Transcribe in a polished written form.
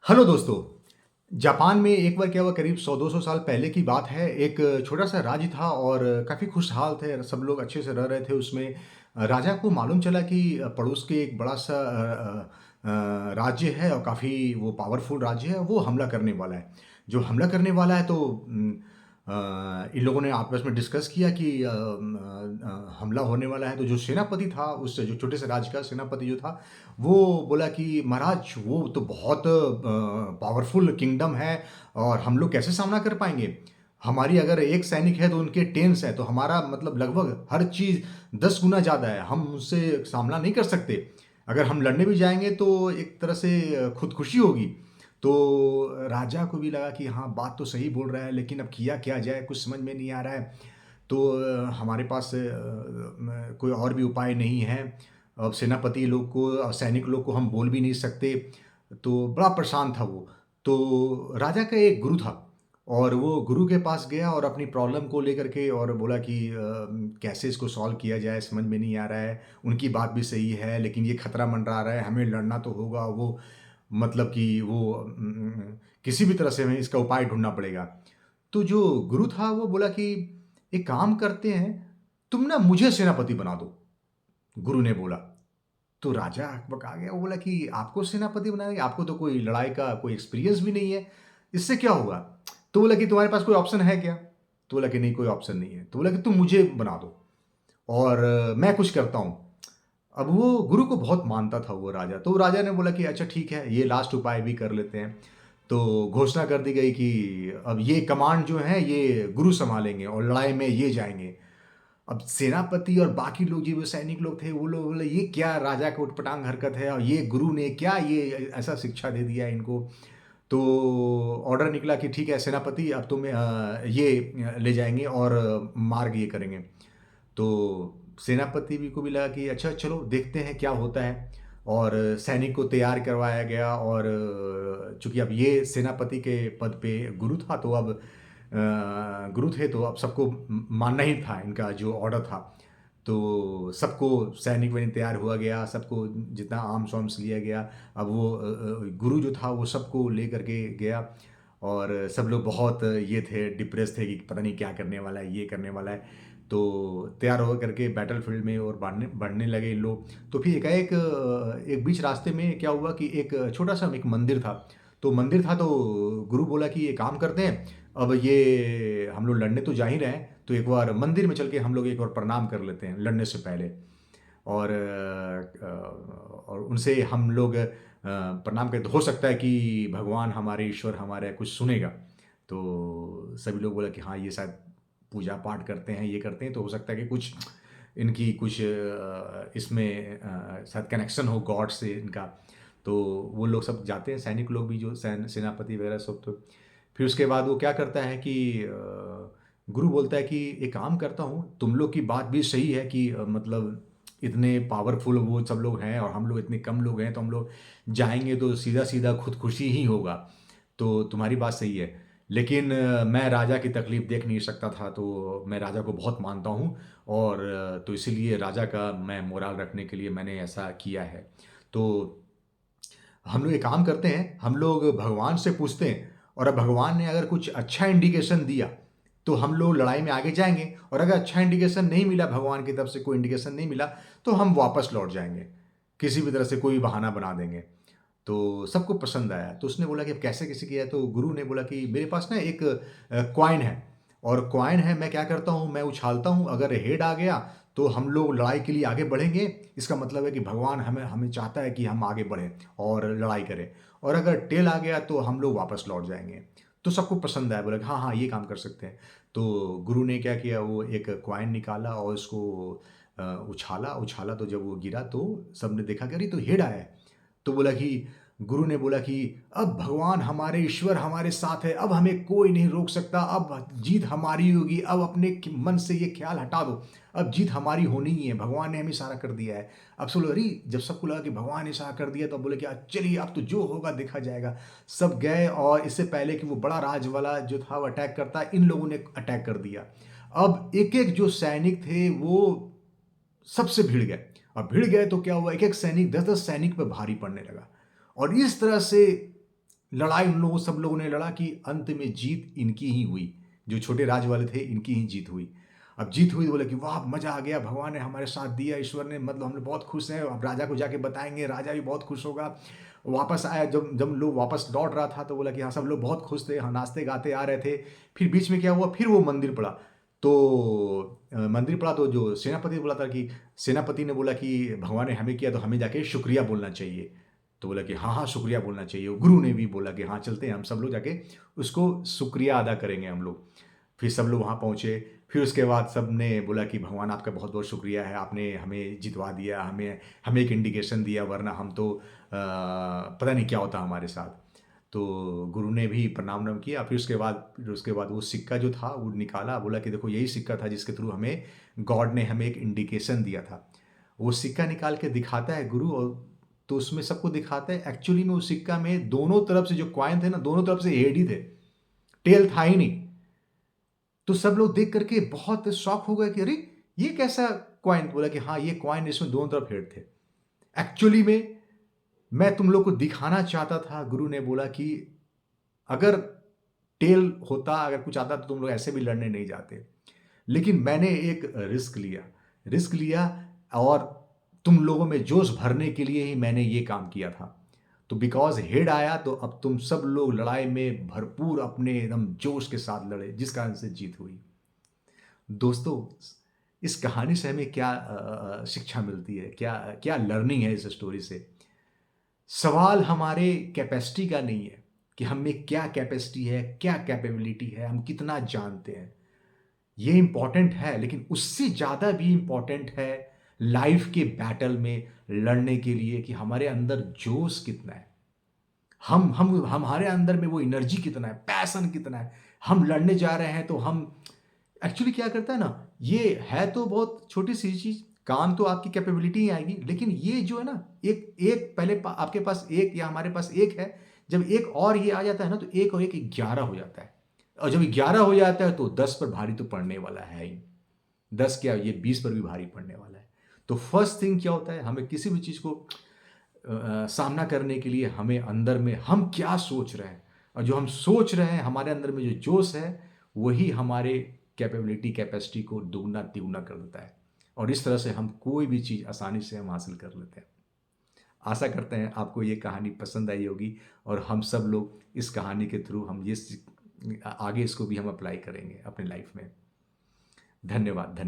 Hello दोस्तों। Japan में एक बार क्या हुआ, करीब 100-200 साल पहले की बात है। एक छोटा-सा राज्य था और काफ़ी खुशहाल थे, सब लोग अच्छे से रह रहे थे उसमें। राजा को मालूम चला कि पड़ोस के एक बड़ा-सा राज्य है और काफ़ी वो पावरफुल राज्य है, वो हमला करने वाला है। जो हमला करने वाला है तो इन लोगों ने आपस में डिस्कस किया कि हमला होने वाला है। तो जो सेनापति था, उस जो छोटे से राज्य का सेनापति जो था, वो बोला कि महाराज वो तो बहुत पावरफुल किंगडम है और हम लोग कैसे सामना कर पाएँगे? हमारी अगर 1 सैनिक है तो उनके 10 हैं, तो हमारा मतलब लगभग हर चीज़ 10 गुना ज़्यादा है, हम उससे सामना नहीं कर सकते। अगर हम लड़ने भी जाएँगे तो एक तरह से खुदकुशी होगी। तो राजा को भी लगा कि हाँ, बात तो सही बोल रहा है, लेकिन अब किया क्या जाए, कुछ समझ में नहीं आ रहा है। तो हमारे पास कोई और भी उपाय नहीं है। अब सेनापति लोग को सैनिक लोग को हम बोल भी नहीं सकते, तो बड़ा परेशान था वो। तो राजा का एक गुरु था और वो गुरु के पास गया और अपनी प्रॉब्लम को लेकर के और बोला कि कैसे इसको सॉल्व किया जाए, समझ में नहीं आ रहा है। उनकी बात भी सही है, लेकिन ये खतरा मंडरा रहा है, हमें लड़ना तो होगा। वो मतलब कि वो किसी भी तरह से हमें इसका उपाय ढूँढना पड़ेगा। तो जो गुरु था वो बोला कि एक काम करते हैं, तुम ना मुझे सेनापति बना दो, गुरु ने बोला। तो राजा हकबका गया, वो बोला कि आपको सेनापति बनाएंगे, आपको तो कोई लड़ाई का कोई एक्सपीरियंस भी नहीं है, इससे क्या होगा? तो बोला कि तुम्हारे पास कोई ऑप्शन है क्या? तो बोला कि नहीं, कोई ऑप्शन नहीं है। तो बोला कि तुम मुझे बना दो और मैं कुछ करता हूँ। अब वो गुरु को बहुत मानता था वो राजा, तो राजा ने बोला कि अच्छा ठीक है, ये लास्ट उपाय भी कर लेते हैं। तो घोषणा कर दी गई कि अब ये कमांड जो है ये गुरु सँभालेंगे और लड़ाई में ये जाएँगे। अब सेनापति और बाकी लोग जो सैनिक लोग थे, वो लोग बोले ये क्या राजा का उटपटांग हरकत है और ये गुरु ने क्या ये ऐसा शिक्षा दे दिया इनको। तो ऑर्डर निकला कि ठीक है सेनापति, अब तुम्हें ये ले जाएँगे और मार्ग ये करेंगे। तो सेनापति भी को भी लगा कि अच्छा चलो देखते हैं क्या होता है और सैनिक को तैयार करवाया गया और चूँकि अब ये सेनापति के पद पे गुरु था, तो अब गुरु थे तो अब सबको मानना ही था इनका जो ऑर्डर था। तो सबको सैनिक वैनिक तैयार हुआ गया, सबको जितना आर्म्स-वार्म्स लिया गया। अब वो गुरु जो था वो सबको लेकर के गया और सब लोग बहुत ये थे, डिप्रेस थे कि पता नहीं क्या करने वाला है, ये करने वाला है। तो तैयार हो करके बैटलफ़ील्ड में और बढ़ने बढ़ने लगे इन लोग। तो फिर एकाएक एक बीच रास्ते में क्या हुआ कि एक छोटा-सा एक मंदिर था। तो मंदिर था तो गुरु बोला कि ये काम करते हैं, अब ये हम लोग लड़ने तो जा ही रहे हैं, तो एक बार मंदिर में चल के हम लोग एक बार प्रणाम कर लेते हैं लड़ने से पहले। और और उनसे हम लोग प्रणाम करते, हो सकता है कि भगवान हमारे ईश्वर हमारे कुछ सुनेगा। तो सभी लोग बोला कि हाँ, ये शायद पूजा पाठ करते हैं, ये करते हैं, तो हो सकता है कि कुछ इनकी कुछ इसमें शायद कनेक्शन हो गॉड से इनका। तो वो लोग सब जाते हैं, सैनिक लोग भी जो सेनापति वगैरह सब। तो फिर उसके बाद वो क्या करता है कि गुरु बोलता है कि एक काम करता हूँ, तुम लोग की बात भी सही है कि मतलब इतने पावरफुल वो सब लोग हैं और हम लोग इतने कम लोग हैं, तो हम लोग जाएँगे तो सीधा-सीधा खुदकुशी ही होगा। तो तुम्हारी बात सही है। लेकिन मैं राजा की तकलीफ़ देख नहीं सकता था, तो मैं राजा को बहुत मानता हूँ और तो इसीलिए राजा का मैं मोराल रखने के लिए मैंने ऐसा किया है। तो हम लोग एक काम करते हैं, हम लोग भगवान से पूछते हैं और अब भगवान ने अगर कुछ अच्छा इंडिकेशन दिया, तो हम लोग लड़ाई में आगे जाएँगे और अगर अच्छा इंडिकेशन नहीं मिला, भगवान की तरफ से कोई इंडिकेशन नहीं मिला, तो हम वापस लौट जाएँगे। किसी भी तरह से कोई बहाना बना देंगे। तो सबको पसंद आया। तो उसने बोला कि अब कैसे कैसे किया है? तो गुरु ने बोला कि मेरे पास ना एक कॉइन है और कॉइन है, मैं क्या करता हूँ, मैं उछालता हूँ, अगर हेड आ गया तो हम लोग लड़ाई के लिए आगे बढ़ेंगे। इसका मतलब है कि भगवान हमें हमें चाहता है कि हम आगे बढ़ें और लड़ाई करें, और अगर टेल आ गया तो हम लोग वापस लौट जाएँगे। तो सबको पसंद आया, बोला कि हाँ, हाँ, ये काम कर सकते हैं। तो गुरु ने क्या किया, वो एक कॉइन निकाला और उसको उछाला, उछाला तो जब वो गिरा तो सबने देखा कि अरे! ये तो हेड आया है। तो बोला कि गुरु ने बोला कि अब भगवान हमारे ईश्वर हमारे साथ है, अब हमें कोई नहीं रोक सकता, अब जीत हमारी होगी, अब अपने मन से ये ख्याल हटा दो, अब जीत हमारी होनी ही है, भगवान ने हमें इशारा कर दिया है। अब सब लोग अरे, जब सबको लगा कि भगवान ने इशारा कर दिया तो बोले कि चलिए अब तो जो होगा देखा जाएगा। सब गए और इससे पहले कि वो बड़ा राज वाला जो था वो अटैक करता, इन लोगों ने अटैक कर दिया। अब एक एक जो सैनिक थे वो सबसे भिड़ गए, और भिड़ गए तो क्या हुआ, एक एक सैनिक 10-10 सैनिक पे भारी पड़ने लगा और इस तरह से लड़ाई उन लोगों सब लोगों ने लड़ा कि अंत में जीत इनकी ही हुई। जो छोटे राज वाले थे, इनकी ही जीत हुई। अब जीत हुई तो बोले कि वाह! मज़ा आ गया, भगवान ने हमारे साथ दिया, ईश्वर ने, मतलब हम लोग बहुत खुश हैं, अब राजा को जाके बताएँगे, राजा भी बहुत खुश होगा। वापस आया, जब जब लोग वापस लौट रहा था तो बोला कि हाँ, सब लोग बहुत खुश थे, हाँ, नाचते-गाते आ रहे थे। फिर बीच में क्या हुआ, फिर वो मंदिर पड़ा। तो मंदिर पड़ा तो जो सेनापति ने बोला था कि सेनापति ने बोला कि भगवान ने हमें किया तो हमें जाके शुक्रिया बोलना चाहिए। तो बोला कि हाँ, हाँ, शुक्रिया बोलना चाहिए। गुरु ने भी बोला कि हाँ, चलते हैं हम सब लोग जाके उसको शुक्रिया अदा करेंगे हम लोग। फिर सब लोग वहाँ पहुँचे। फिर उसके बाद सबने बोला कि भगवान आपका बहुत-बहुत शुक्रिया है, आपने हमें जितवा दिया, हमें हमें एक इंडिकेशन दिया, वरना हम तो पता नहीं क्या होता हमारे साथ। तो गुरु ने भी प्रणाम-वणाम किया। फिर उसके बाद वो सिक्का जो था वो निकाला, बोला कि देखो यही सिक्का था जिसके थ्रू हमें गॉड ने हमें एक इंडिकेशन दिया था। वो सिक्का निकाल के दिखाता है गुरु, और तो उसमें सबको दिखाता है, एक्चुअली में उस सिक्का में दोनों तरफ से जो कॉइन थे ना, दोनों तरफ से हेड ही थे, टेल था ही नहीं। तो सब लोग देख करके बहुत शॉक हो गए कि अरे! ये कैसा कॉइन? बोला कि हाँ, ये कॉइन, इसमें दोनों तरफ हेड थे। एक्चुअली में मैं तुम लोग को दिखाना चाहता था, गुरु ने बोला कि अगर टेल होता, अगर कुछ आता तो तुम लोग ऐसे भी लड़ने नहीं जाते। लेकिन मैंने एक रिस्क लिया और तुम लोगों में जोश भरने के लिए ही मैंने ये काम किया था। तो बिकॉज़ हेड आया तो अब तुम सब लोग लड़ाई में भरपूर अपने एकदम जोश के साथ लड़े, जिस कारण से जीत हुई। दोस्तों, इस कहानी से हमें क्या शिक्षा मिलती है? क्या क्या लर्निंग है इस स्टोरी से? सवाल हमारे कैपेसिटी का नहीं है कि हम में क्या कैपेसिटी है, क्या कैपेबिलिटी है, हम कितना जानते हैं। ये इम्पोर्टेंट है, लेकिन उससे ज़्यादा भी इम्पोर्टेंट है लाइफ के बैटल में लड़ने के लिए कि हमारे अंदर जोश कितना है। हम हमारे अंदर में वो एनर्जी कितना है, पैशन कितना है। हम लड़ने जा रहे हैं तो हम एक्चुअली क्या करता है ना, ये है तो बहुत छोटी-सी चीज़, काम तो आपकी कैपेबिलिटी ही आएगी, लेकिन ये जो है ना, एक एक पहले आपके पास 1 या हमारे पास 1 है, जब एक और ये आ जाता है ना, तो 1 और 1 11 हो जाता है। और जब 11 हो जाता है तो 10 पर भारी तो पड़ने वाला है ही। 10 क्या, ये 20 पर भी भारी पड़ने वाला है। तो फर्स्ट थिंग क्या होता है, हमें किसी भी चीज़ को सामना करने के लिए हमें अंदर में हम क्या सोच रहे हैं, और जो हम सोच रहे हैं, हमारे अंदर में जो जोश है, वही हमारे कैपेसिटी को दुगना तिगुना कर देता है, और इस तरह से हम कोई भी चीज़ आसानी से हम हासिल कर लेते हैं। आशा करते हैं आपको ये कहानी पसंद आई होगी, और हम सब लोग इस कहानी के थ्रू हम ये आगे इसको भी हम अप्लाई करेंगे अपने लाइफ में। धन्यवाद।